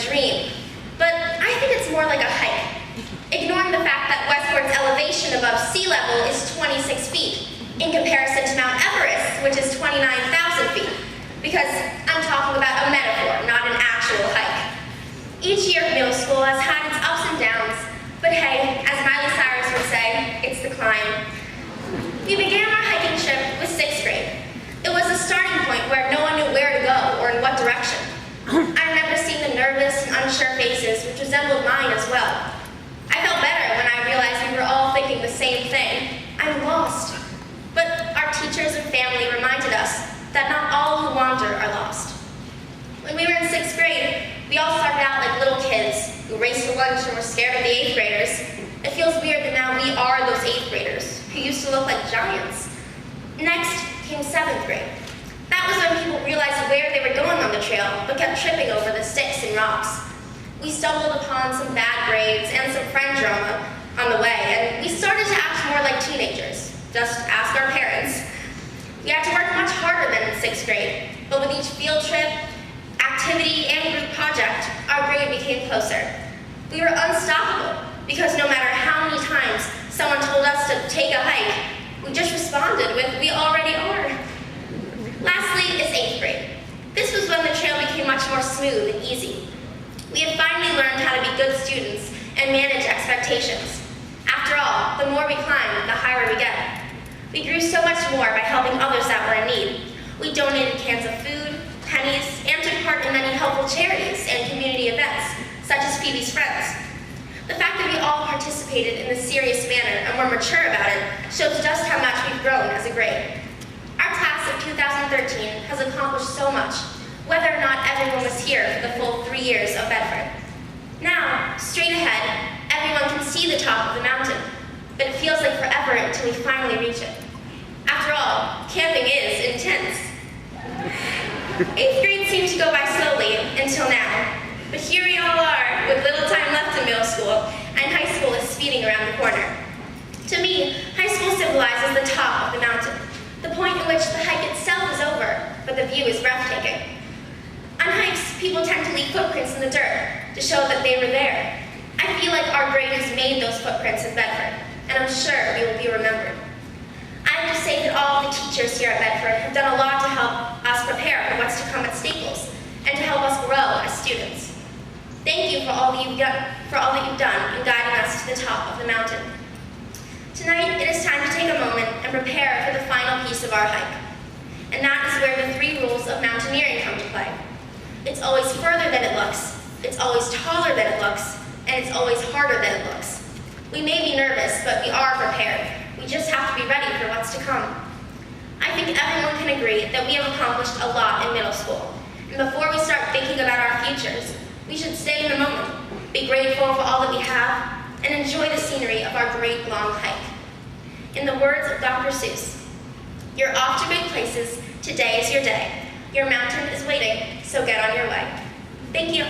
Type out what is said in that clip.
dream, but I think it's more like a hike. Ignoring the fact that Westport's elevation above sea level is 26 feet, in comparison to Mount Everest, which is 29,000 feet, because I'm talking about a metaphor, not an actual hike. Each year of middle school has had its ups and downs, but hey, as Miley Cyrus would say, it's the climb. We began our hiking trip with 6th grade. It was a starting point where no one knew where to go or in what direction. I remember seeing the nervous and unsure faces, which resembled mine as well. I felt better when I realized we were all thinking the same thing. I'm lost. But our teachers and family reminded us that not all who wander are lost. When we were in 6th grade, we all started out like little kids who raced to lunch and were scared of the 8th graders. It feels weird that now we are those 8th graders who used to look like giants. Next came 7th grade. That was when people realized where they were going on the trail, but kept tripping over the sticks and rocks. We stumbled upon some bad grades and some friend drama on the way, and we started to act more like teenagers. Just ask our parents. We had to work much harder than in 6th grade, but with each field trip, activity, and group project, our grade became closer. We were unstoppable, because no matter how many times someone told us to take a hike, we just responded with, "We already are." Lastly is 8th grade. This was when the trail became much more smooth and easy. We had finally learned how to be good students and manage expectations. After all, the more we climb, the higher we get. We grew so much more by helping others that were in need. We donated cans of food, pennies, and took part in many helpful charities and community events, such as Phoebe's Friends. The fact that we all participated in this serious manner and were mature about it shows just how much we've grown as a grade. Our class of 2013 has accomplished so much, whether or not everyone was here for the full 3 years of Bedford. Now, straight ahead, everyone can see the top of the mountain, but it feels like forever until we finally reach it. After all, camping is intense. 8th grade seemed to go by slowly until now, but here we all are with little time left in middle school, and high school is speeding around the corner. To me, high school symbolizes the top of the mountain, the point in which the hike itself is over, but the view is breathtaking. On hikes, people tend to leave footprints in the dirt to show that they were there. I feel like our grade has made those footprints in Bedford, and I'm sure we will be remembered. I have to say that all the teachers here at Bedford have done a lot to help us prepare for what's to come at Staples, and to help us grow as students. Thank you for all that you've done in guiding us to the top of the mountain. Tonight, it is time to take a moment and prepare for the final piece of our hike. And that is where the 3 rules of mountaineering come to play. It's always further than it looks, it's always taller than it looks, and it's always harder than it looks. We may be nervous, but we are prepared. We just have to be ready for what's to come. I think everyone can agree that we have accomplished a lot in middle school. And before we start thinking about our futures, we should stay in the moment, be grateful for all that we have, and enjoy the scenery of our great long hike. In the words of Dr. Seuss, "You're off to good places, today is your day. Your mountain is waiting, so get on your way." Thank you.